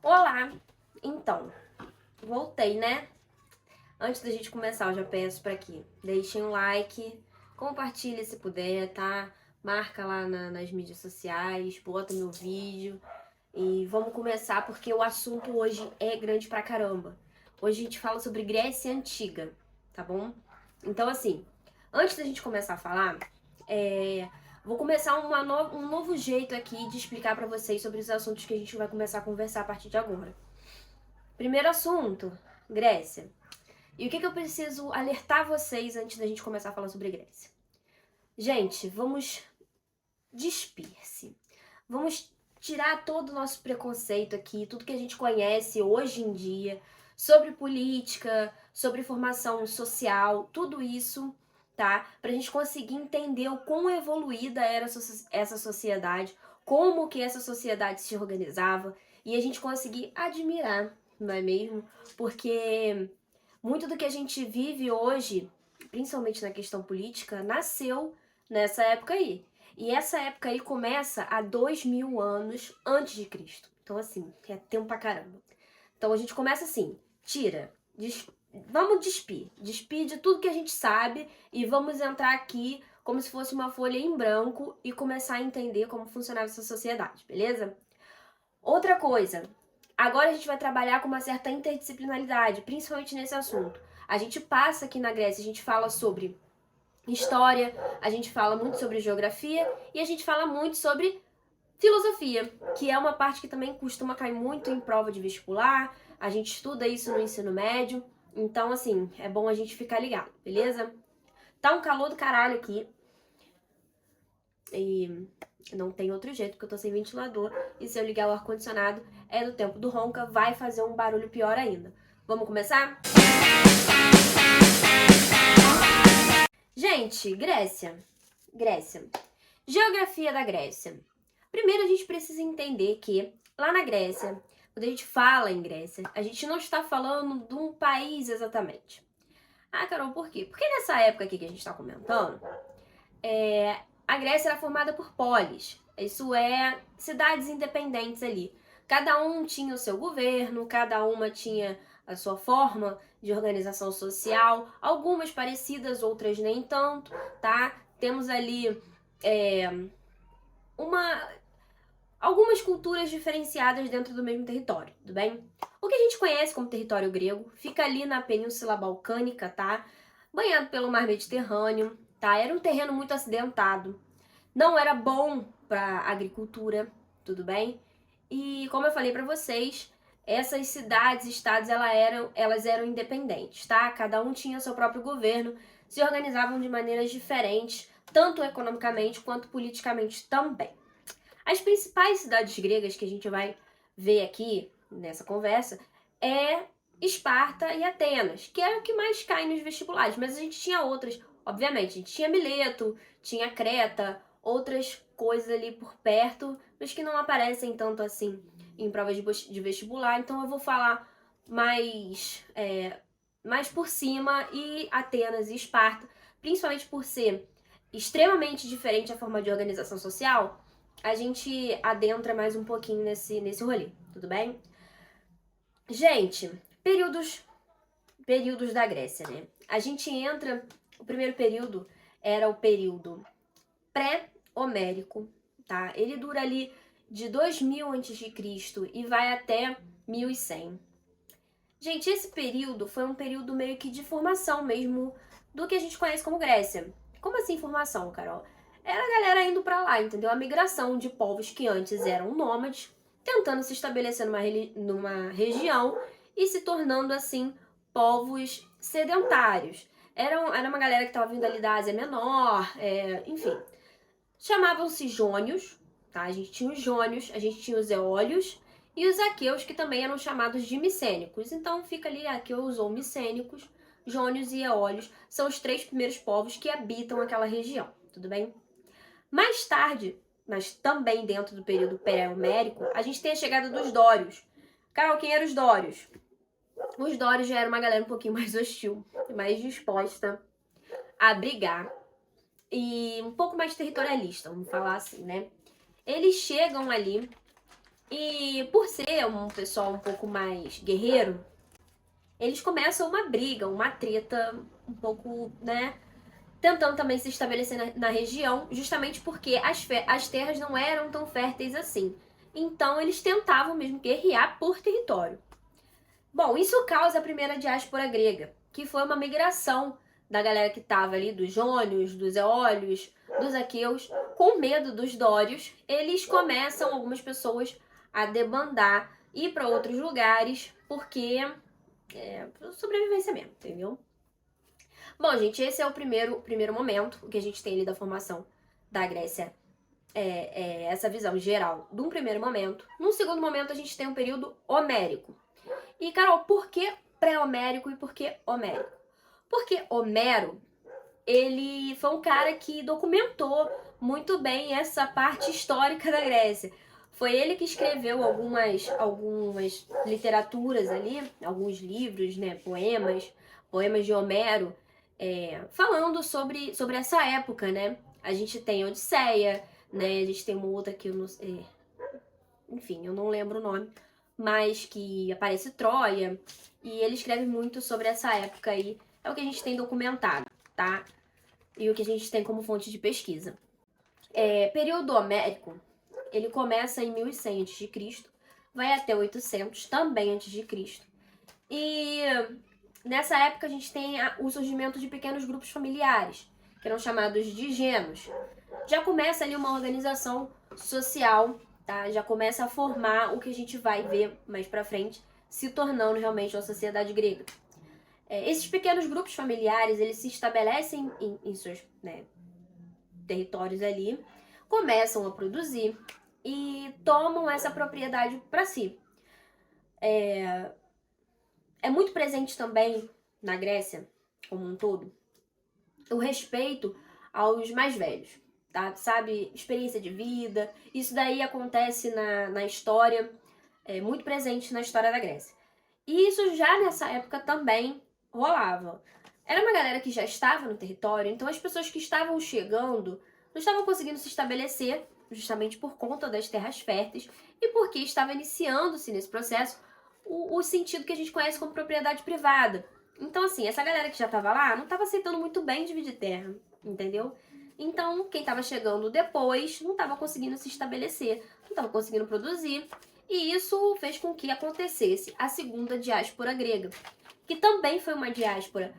Olá! Então, voltei, né? Antes da gente começar, eu já peço para que deixem um like, compartilhe se puder, tá? Marca lá nas mídias sociais, bota meu vídeo e vamos começar porque o assunto hoje é grande pra caramba. Hoje a gente fala sobre Grécia Antiga, tá bom? Então, assim, antes da gente começar a falar, vou começar um novo jeito aqui de explicar pra vocês sobre os assuntos que a gente vai começar a conversar a partir de agora. Primeiro assunto, Grécia. E o que eu preciso alertar vocês antes da gente começar a falar sobre Grécia? Gente, vamos despir-se. Vamos tirar todo o nosso preconceito aqui, tudo que a gente conhece hoje em dia sobre política, sobre formação social, tudo isso, tá? Pra gente conseguir entender o quão evoluída era essa sociedade, como que essa sociedade se organizava e a gente conseguir admirar, não é mesmo? Porque muito do que a gente vive hoje, principalmente na questão política, nasceu nessa época aí. E essa época aí começa há 2000 anos antes de Cristo. Então, assim, é tempo pra caramba. Então a gente começa assim, vamos despir de tudo que a gente sabe e vamos entrar aqui como se fosse uma folha em branco e começar a entender como funcionava essa sociedade, beleza? Outra coisa, agora a gente vai trabalhar com uma certa interdisciplinaridade, principalmente nesse assunto. A gente passa aqui na Grécia, a gente fala sobre história, a gente fala muito sobre geografia e a gente fala muito sobre filosofia, que é uma parte que também costuma cair muito em prova de vestibular. A gente estuda isso no ensino médio, então assim, é bom a gente ficar ligado, beleza? Tá um calor do caralho aqui e não tem outro jeito, porque eu tô sem ventilador. E se eu ligar o ar-condicionado, é do tempo do ronca, vai fazer um barulho pior ainda. Vamos começar? Gente, Grécia. Grécia. Geografia da Grécia. Primeiro a gente precisa entender que lá na Grécia, quando a gente fala em Grécia, a gente não está falando de um país exatamente. Ah, Carol, por quê? Porque nessa época aqui que a gente está comentando, a Grécia era formada por polis. Isso é, cidades independentes ali. Cada um tinha o seu governo, cada uma tinha a sua forma de organização social, algumas parecidas, outras nem tanto, tá? Temos ali uma algumas culturas diferenciadas dentro do mesmo território, tudo bem? O que a gente conhece como território grego fica ali na Península Balcânica, tá? Banhado pelo mar Mediterrâneo, tá? Era um terreno muito acidentado, não era bom para agricultura, tudo bem? E como eu falei para vocês, essas cidades, estados, elas eram independentes, tá? Cada um tinha seu próprio governo, se organizavam de maneiras diferentes, tanto economicamente quanto politicamente também. As principais cidades gregas que a gente vai ver aqui nessa conversa é Esparta e Atenas, que é o que mais cai nos vestibulares, mas a gente tinha outras, obviamente. A gente tinha Mileto, tinha Creta, outras coisas ali por perto, mas que não aparecem tanto assim em provas de vestibular, então eu vou falar mais por cima, e Atenas e Esparta, principalmente por ser extremamente diferente a forma de organização social, a gente adentra mais um pouquinho nesse rolê, tudo bem? Gente, períodos da Grécia, né? A gente entra, o primeiro período era o período pré-homérico, tá? Ele dura ali de 2000 a.C. e vai até 1100. Gente, esse período foi um período meio que de formação mesmo do que a gente conhece como Grécia. Como assim formação, Carol? Era a galera indo pra lá, entendeu? A migração de povos que antes eram nômades, tentando se estabelecer numa região e se tornando, assim, povos sedentários. Era uma galera que estava vindo ali da Ásia Menor, enfim. Chamavam-se jônios, tá? A gente tinha os jônios, a gente tinha os eólios e os aqueus, que também eram chamados de micênicos. Então fica ali aqueus ou micênicos, jônios e eólios, são os três primeiros povos que habitam aquela região, tudo bem? Mais tarde, mas também dentro do período pré-homérico, a gente tem a chegada dos dórios. Carol, quem eram os dórios? Os dórios já era uma galera um pouquinho mais hostil, mais disposta a brigar e um pouco mais territorialista, vamos falar assim, né? Eles chegam ali E por ser um pessoal um pouco mais guerreiro, eles começam uma briga, uma treta um pouco, né, tentando também se estabelecer na região, justamente porque as terras não eram tão férteis assim. Então eles tentavam mesmo guerrear por território. Bom, isso causa a primeira diáspora grega, que foi uma migração da galera que estava ali, dos jônios, dos eólios, dos aqueus, com medo dos dórios, eles começam, algumas pessoas, a debandar, ir para outros lugares, porque sobrevivência mesmo, entendeu? Bom, gente, esse é o primeiro momento, o que a gente tem ali da formação da Grécia, essa visão geral de um primeiro momento. Num segundo momento, a gente tem um período homérico. E, Carol, por que pré-homérico e por que homérico? Porque Homero, ele foi um cara que documentou muito bem essa parte histórica da Grécia. Foi ele que escreveu algumas literaturas ali, alguns livros, né, poemas de Homero, falando sobre essa época, né? A gente tem Odisseia, né? A gente tem uma outra que eu não sei, enfim, eu não lembro o nome, mas que aparece Troia, e ele escreve muito sobre essa época aí. É o que a gente tem documentado, tá? E o que a gente tem como fonte de pesquisa. Período homérico, ele começa em 1100 a.C., vai até 800, também antes de Cristo. E nessa época a gente tem o surgimento de pequenos grupos familiares, que eram chamados de genos. Já começa ali uma organização social, tá? Já começa a formar o que a gente vai ver mais pra frente, se tornando realmente uma sociedade grega. Esses pequenos grupos familiares, eles se estabelecem em seus, né, territórios ali, começam a produzir e tomam essa propriedade para si. É muito presente também na Grécia, como um todo, o respeito aos mais velhos, tá? Sabe, experiência de vida, isso daí acontece na história, muito presente na história da Grécia. E isso já nessa época também rolava. Era uma galera que já estava no território, então as pessoas que estavam chegando não estavam conseguindo se estabelecer justamente por conta das terras férteis e porque estava iniciando-se nesse processo o sentido que a gente conhece como propriedade privada. Então, assim, essa galera que já estava lá não estava aceitando muito bem dividir terra, entendeu? Então, quem estava chegando depois não estava conseguindo se estabelecer, não estava conseguindo produzir, e isso fez com que acontecesse a segunda diáspora grega, que também foi uma diáspora,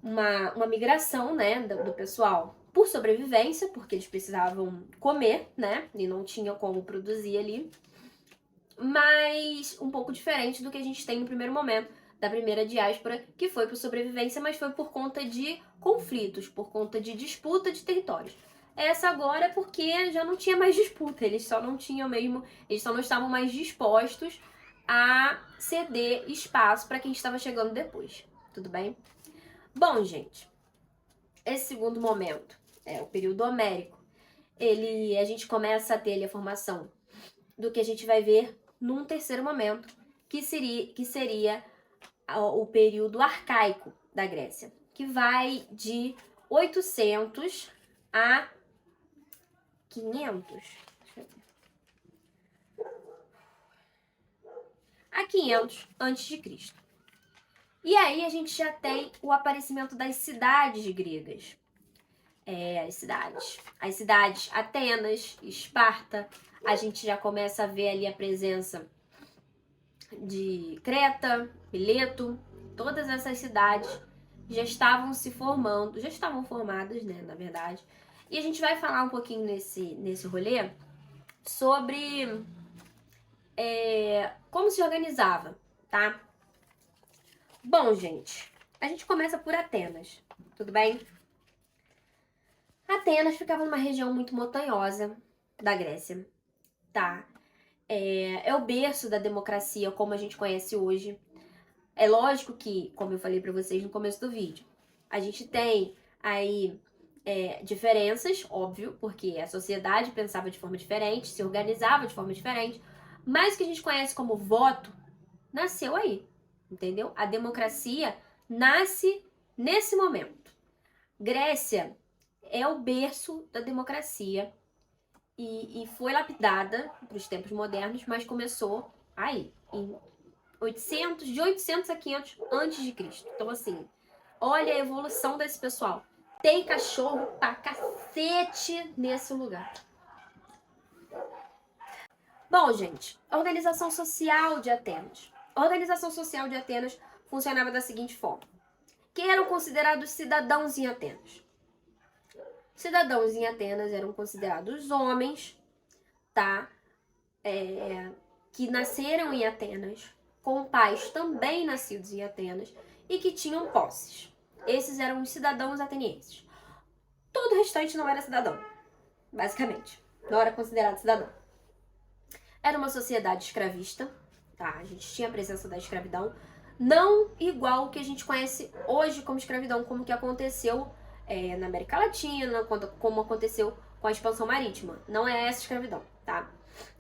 uma migração, né, do pessoal por sobrevivência, porque eles precisavam comer, né, e não tinham como produzir ali, mas um pouco diferente do que a gente tem no primeiro momento, da primeira diáspora, que foi por sobrevivência, mas foi por conta de conflitos, por conta de disputa de territórios. Essa agora é porque já não tinha mais disputa, eles só não estavam mais dispostos a ceder espaço para quem estava chegando depois. Tudo bem? Bom, gente, esse segundo momento, o período homérico, a gente começa a ter ali a formação do que a gente vai ver num terceiro momento, que seria o período arcaico da Grécia, que vai de 800 a 500. A 500 antes de Cristo. E aí a gente já tem o aparecimento das cidades gregas. As cidades Atenas, Esparta, a gente já começa a ver ali a presença de Creta, Mileto, todas essas cidades já estavam se formando, já estavam formadas, né, na verdade. E a gente vai falar um pouquinho nesse rolê sobre como se organizava, tá? Bom, gente, a gente começa por Atenas, tudo bem? Atenas ficava numa região muito montanhosa da Grécia, tá? É o berço da democracia como a gente conhece hoje. É lógico que, como eu falei pra vocês no começo do vídeo, a gente tem aí diferenças, óbvio, porque a sociedade pensava de forma diferente, se organizava de forma diferente, mas o que a gente conhece como voto nasceu aí, entendeu? A democracia nasce nesse momento. Grécia é o berço da democracia e foi lapidada para os tempos modernos, mas começou aí, em 800, de 800 a 500 antes de Cristo. Então, assim, olha a evolução desse pessoal. Tem cachorro pra cacete nesse lugar. Bom, gente, a organização social de Atenas. A organização social de Atenas funcionava da seguinte forma. Quem eram considerados cidadãos em Atenas? Cidadãos em Atenas eram considerados homens, tá? Que nasceram em Atenas, com pais também nascidos em Atenas e que tinham posses. Esses eram os cidadãos atenienses. Todo o restante não era cidadão, basicamente. Não era considerado cidadão. Era uma sociedade escravista, tá? A gente tinha a presença da escravidão, não igual o que a gente conhece hoje como escravidão, como que aconteceu na América Latina, como aconteceu com a expansão marítima. Não é essa escravidão, tá?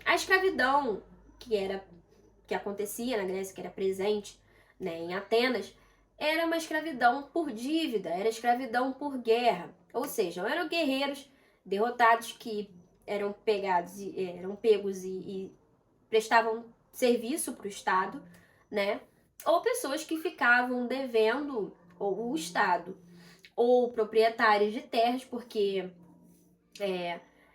A escravidão que acontecia na Grécia, que era presente, né, em Atenas, era uma escravidão por dívida, era escravidão por guerra. Ou seja, eram guerreiros derrotados que eram pegos e prestavam serviço para o Estado, né? Ou pessoas que ficavam devendo ou o Estado ou proprietários de terras, porque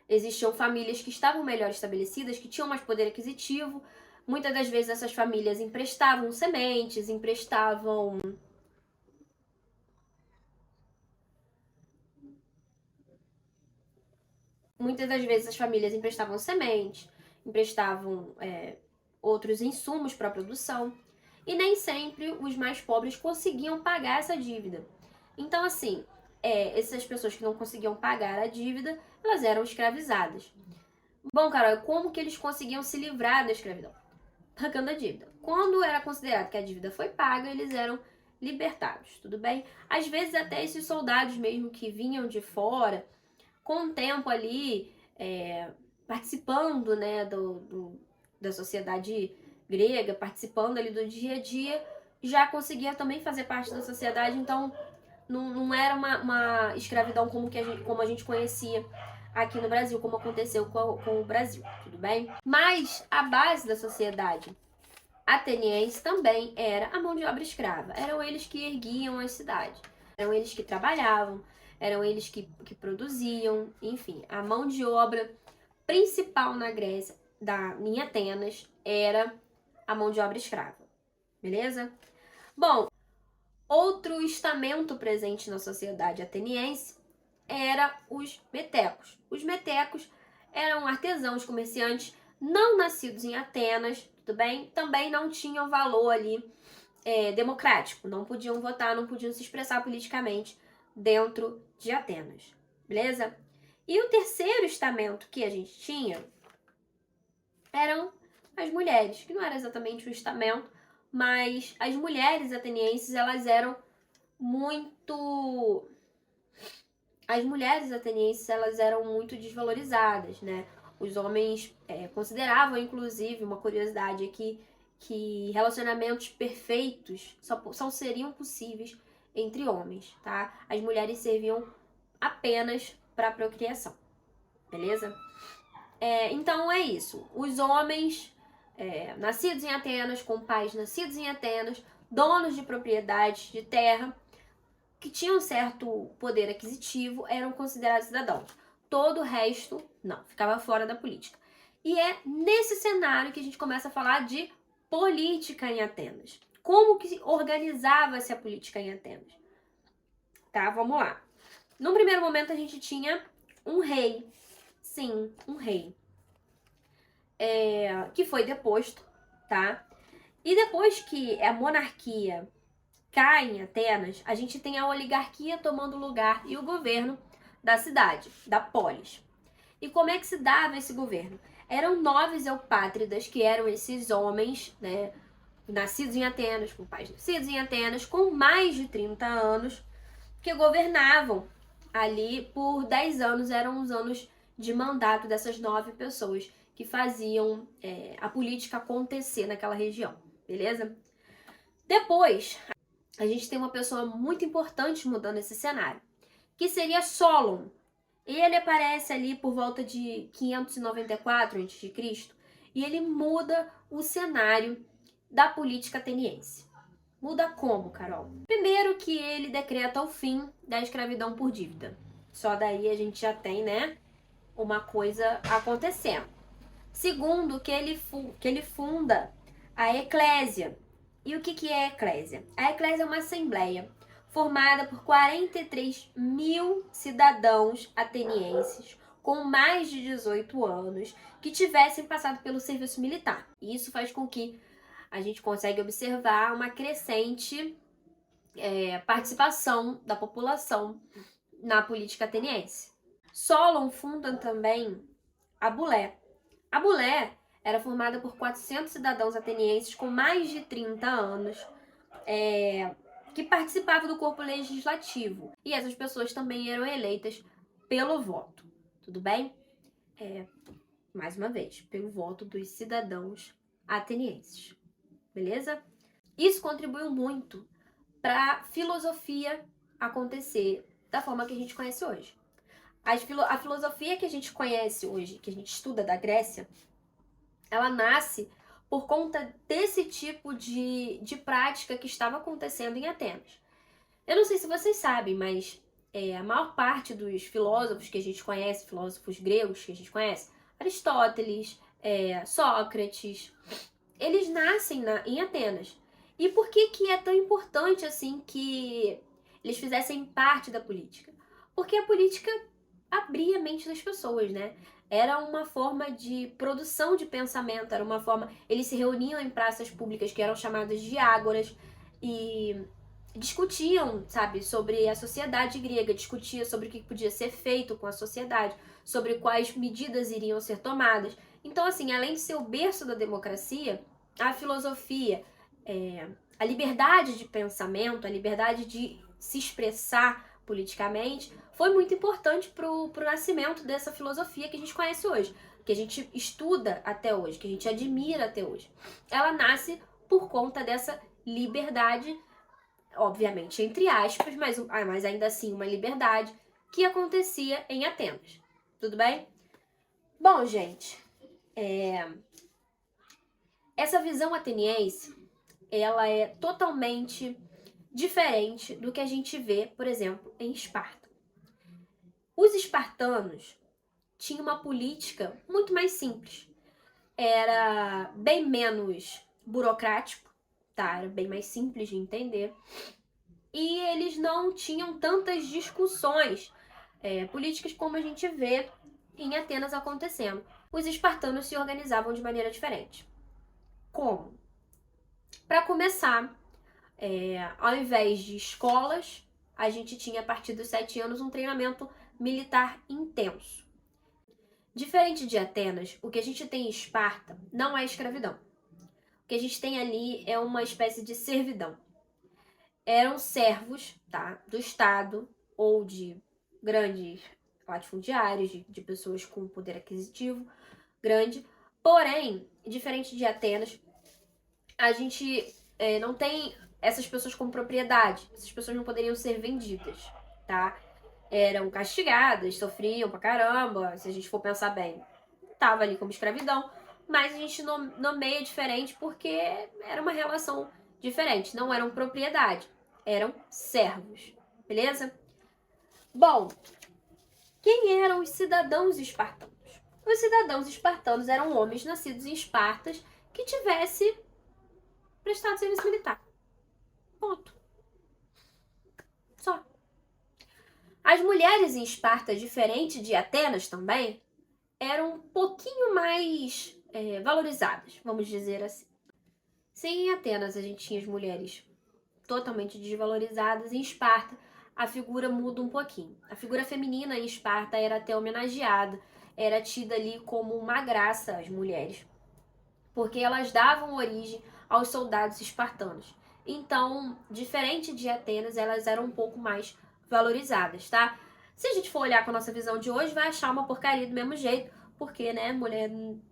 existiam famílias que estavam melhor estabelecidas, que tinham mais poder aquisitivo. Muitas das vezes essas famílias emprestavam sementes, emprestavam outros insumos para a produção, e nem sempre os mais pobres conseguiam pagar essa dívida. Então, assim, essas pessoas que não conseguiam pagar a dívida, elas eram escravizadas. Bom, Carol, como que eles conseguiam se livrar da escravidão? Pagando a dívida. Quando era considerado que a dívida foi paga, eles eram libertados, tudo bem? Às vezes até esses soldados mesmo que vinham de fora, com o tempo ali, participando, né, da sociedade grega, participando ali do dia a dia, já conseguia também fazer parte da sociedade, então não era uma escravidão como a gente conhecia aqui no Brasil, como aconteceu com o Brasil, tudo bem? Mas a base da sociedade ateniense também era a mão de obra escrava. Eram eles que erguiam as cidades, eram eles que trabalhavam, eram eles que produziam, enfim, a mão de obra principal na Grécia, em Atenas, era a mão de obra escrava, beleza? Bom, outro estamento presente na sociedade ateniense era os metecos. Os metecos eram artesãos, comerciantes, não nascidos em Atenas, tudo bem? Também não tinham valor ali democrático, não podiam votar, não podiam se expressar politicamente dentro de Atenas, beleza? E o terceiro estamento que a gente tinha eram as mulheres, que não era exatamente um estamento, mas as mulheres atenienses, elas eram muito... As mulheres atenienses, elas eram muito desvalorizadas, né? Os homens consideravam, inclusive, uma curiosidade aqui, que relacionamentos perfeitos só seriam possíveis entre homens, tá? As mulheres serviam apenas para procriação, beleza? Então é isso. Os homens nascidos em Atenas, com pais nascidos em Atenas, donos de propriedades de terra, que tinham certo poder aquisitivo, eram considerados cidadãos. Todo o resto, não, ficava fora da política. E é nesse cenário que a gente começa a falar de política em Atenas. Como que organizava-se a política em Atenas? Tá, vamos lá. Num primeiro momento a gente tinha um rei. Sim, um rei. Que foi deposto, tá? E depois que a monarquia cai em Atenas, a gente tem a oligarquia tomando lugar e o governo da cidade, da polis. E como é que se dava esse governo? Eram 9 eupátridas, que eram esses homens, né, nascidos em Atenas, com pais nascidos em Atenas, com mais de 30 anos, que governavam ali por 10 anos, eram os anos de mandato dessas 9 pessoas que faziam a política acontecer naquela região, beleza? Depois, a gente tem uma pessoa muito importante mudando esse cenário, que seria Solon. E ele aparece ali por volta de 594 a.C. e ele muda o cenário da política ateniense. Muda como, Carol? Primeiro que ele decreta o fim da escravidão por dívida. Só daí a gente já tem, né, uma coisa acontecendo. Segundo, que ele funda a Eclésia. E o que é a Eclésia? A Eclésia é uma assembleia formada por 43 mil cidadãos atenienses com mais de 18 anos que tivessem passado pelo serviço militar. E isso faz com que a gente consiga observar uma crescente participação da população na política ateniense. Solon funda também a Bulé. A Bulé era formada por 400 cidadãos atenienses com mais de 30 anos que participavam do corpo legislativo. E essas pessoas também eram eleitas pelo voto. Tudo bem? Mais uma vez, pelo voto dos cidadãos atenienses. Beleza? Isso contribuiu muito para a filosofia acontecer da forma que a gente conhece hoje. A filosofia que a gente conhece hoje, que a gente estuda da Grécia, ela nasce por conta desse tipo de prática que estava acontecendo em Atenas. Eu não sei se vocês sabem, mas a maior parte dos filósofos que a gente conhece, filósofos gregos que a gente conhece, Aristóteles, Sócrates, eles nascem em Atenas. E por que é tão importante assim que eles fizessem parte da política? Porque a política abria a mente das pessoas, né? Era uma forma de produção de pensamento, era uma forma... Eles se reuniam em praças públicas que eram chamadas de ágoras e discutiam, sabe, sobre a sociedade grega, discutia sobre o que podia ser feito com a sociedade, sobre quais medidas iriam ser tomadas. Então, assim, além de ser o berço da democracia, a filosofia, a liberdade de pensamento, a liberdade de se expressar politicamente, foi muito importante para o nascimento dessa filosofia que a gente conhece hoje, que a gente estuda até hoje, que a gente admira até hoje. Ela nasce por conta dessa liberdade, obviamente entre aspas, mas ainda assim uma liberdade que acontecia em Atenas. Tudo bem? Bom, gente, essa visão ateniense, ela é totalmente diferente do que a gente vê, por exemplo, em Esparta. Os espartanos tinham uma política muito mais simples. Era bem menos burocrático, tá? Era bem mais simples de entender. E eles não tinham tantas discussões políticas como a gente vê em Atenas acontecendo. Os espartanos se organizavam de maneira diferente. Como? Para começar, ao invés de escolas, a gente tinha a partir dos 7 anos um treinamento militar intenso. Diferente de Atenas, o que a gente tem em Esparta não é escravidão. O que a gente tem ali é uma espécie de servidão. Eram servos, tá, do Estado ou de grandes latifundiários, de pessoas com poder aquisitivo grande. Porém, diferente de Atenas, a gente não tem essas pessoas como propriedade. Essas pessoas não poderiam ser vendidas, tá? Eram castigadas, sofriam pra caramba, se a gente for pensar bem. Tava ali como escravidão, mas a gente nomeia diferente porque era uma relação diferente. Não eram propriedade, eram servos, beleza? Bom, quem eram os cidadãos espartanos? Os cidadãos espartanos eram homens nascidos em Espartas que tivesse prestado serviço militar. Ponto. Só. As mulheres em Esparta, diferente de Atenas também, eram um pouquinho mais valorizadas, vamos dizer assim. Se em Atenas a gente tinha as mulheres totalmente desvalorizadas, em Esparta a figura muda um pouquinho. A figura feminina em Esparta era até homenageada, era tida ali como uma graça às mulheres, porque elas davam origem aos soldados espartanos. Então, diferente de Atenas, elas eram um pouco mais valorizadas, tá? Se a gente for olhar com a nossa visão de hoje, vai achar uma porcaria do mesmo jeito, porque, né, mulher,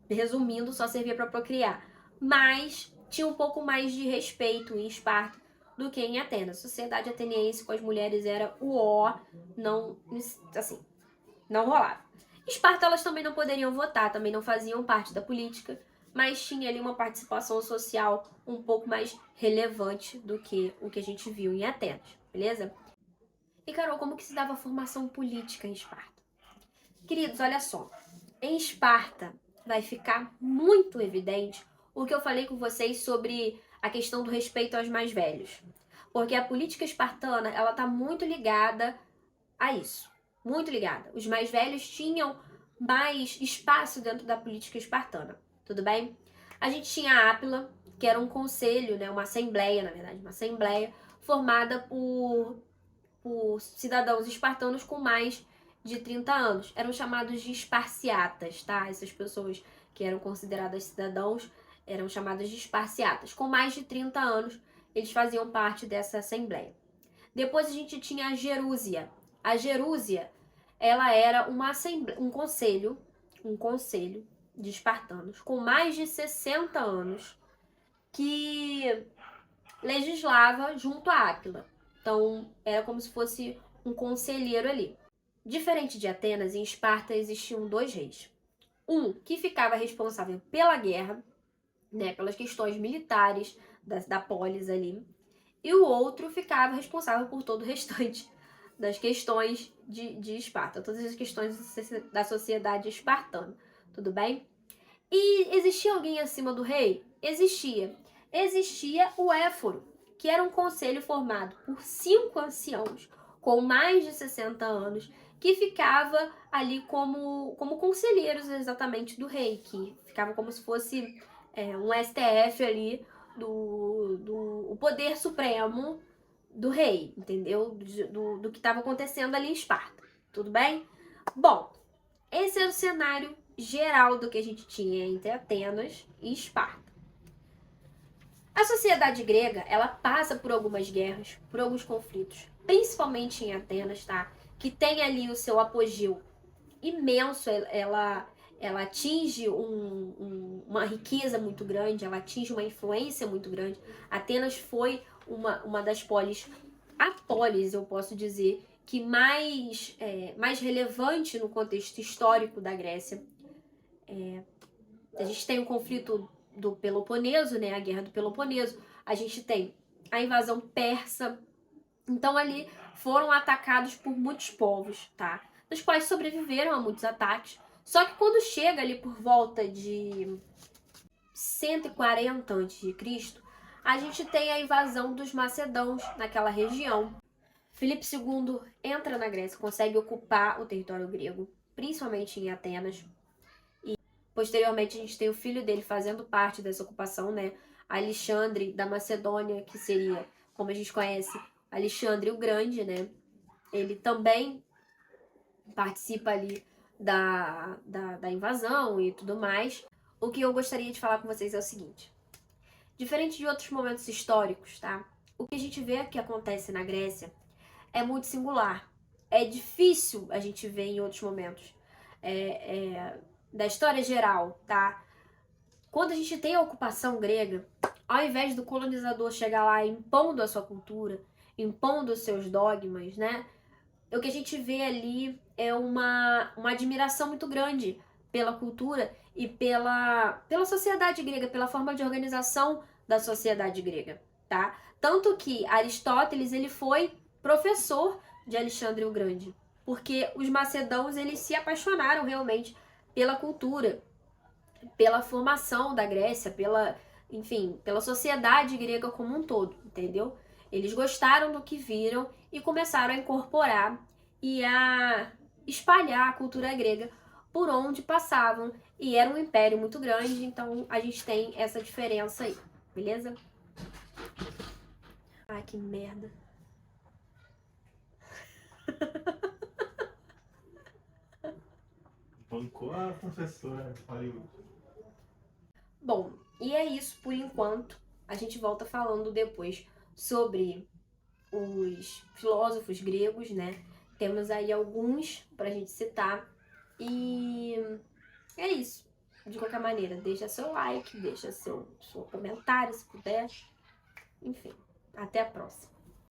resumindo, só servia para procriar. Mas tinha um pouco mais de respeito em Esparta do que em Atenas. A sociedade ateniense com as mulheres era o ó, não, assim, não rolava. Esparta, elas também não poderiam votar, também não faziam parte da política, mas tinha ali uma participação social um pouco mais relevante do que o que a gente viu em Atenas, beleza? E, Carol, como que se dava a formação política em Esparta? Queridos, olha só. Em Esparta vai ficar muito evidente o que eu falei com vocês sobre a questão do respeito aos mais velhos. Porque a política espartana, ela tá muito ligada a isso. Muito ligada. Os mais velhos tinham mais espaço dentro da política espartana. Tudo bem? A gente tinha a Ápila, que era um conselho, né, uma assembleia, na verdade, uma assembleia formada por cidadãos espartanos com mais de 30 anos. Eram chamados de esparciatas, tá? Essas pessoas que eram consideradas cidadãos eram chamadas de esparciatas. Com mais de 30 anos, eles faziam parte dessa assembleia. Depois a gente tinha a Gerúsia. A Gerúsia, ela era uma assembleia, um conselho de espartanos com mais de 60 anos que legislava junto a Áquila. Então, era como se fosse um conselheiro ali. Diferente de Atenas, em Esparta existiam dois reis. Um que ficava responsável pela guerra, né, pelas questões militares da polis ali, e o outro ficava responsável por todo o restante das questões de Esparta, todas as questões da sociedade espartana, tudo bem? E existia alguém acima do rei? Existia. Existia o Éforo, que era um conselho formado por 5 anciãos com mais de 60 anos, que ficava ali como conselheiros exatamente do rei, que ficava como se fosse um STF ali do poder supremo do rei, entendeu? Do que estava acontecendo ali em Esparta, tudo bem? Bom, esse era o cenário geral do que a gente tinha entre Atenas e Esparta. A sociedade grega, ela passa por algumas guerras, por alguns conflitos, principalmente em Atenas, tá? Que tem ali o seu apogeu imenso, ela atinge uma riqueza muito grande, ela atinge uma influência muito grande. Atenas foi uma das polis, a polis, eu posso dizer, que mais relevante no contexto histórico da Grécia. A gente tem o conflito do Peloponeso, né, a Guerra do Peloponeso, a gente tem a invasão persa, então ali foram atacados por muitos povos, tá? Dos quais sobreviveram a muitos ataques, só que quando chega ali por volta de 140 a.C., a gente tem a invasão dos macedãos naquela região. Filipe II entra na Grécia, consegue ocupar o território grego, principalmente em Atenas. E posteriormente a gente tem o filho dele fazendo parte dessa ocupação, né? Alexandre da Macedônia, que seria, como a gente conhece, Alexandre o Grande, né? Ele também participa ali da invasão e tudo mais. O que eu gostaria de falar com vocês é o seguinte. Diferente de outros momentos históricos, tá? O que a gente vê que acontece na Grécia é muito singular. É difícil a gente ver em outros momentos da história geral, tá? Quando a gente tem a ocupação grega, ao invés do colonizador chegar lá impondo a sua cultura, impondo os seus dogmas, né? O que a gente vê ali é uma admiração muito grande pela cultura e pela sociedade grega, pela forma de organização da sociedade grega, tá? Tanto que Aristóteles, ele foi professor de Alexandre o Grande, porque os macedãos, eles se apaixonaram realmente pela cultura, pela formação da Grécia, pela sociedade grega como um todo, entendeu? Eles gostaram do que viram e começaram a incorporar e a espalhar a cultura grega por onde passavam. E era um império muito grande, então a gente tem essa diferença aí, beleza? Ai, que merda. Bancou a professora, falei. Bom, e é isso por enquanto. A gente volta falando depois sobre os filósofos gregos, né? Temos aí alguns pra gente citar. E é isso. De qualquer maneira, deixa seu like, deixa seu comentário se puder. Enfim, até a próxima.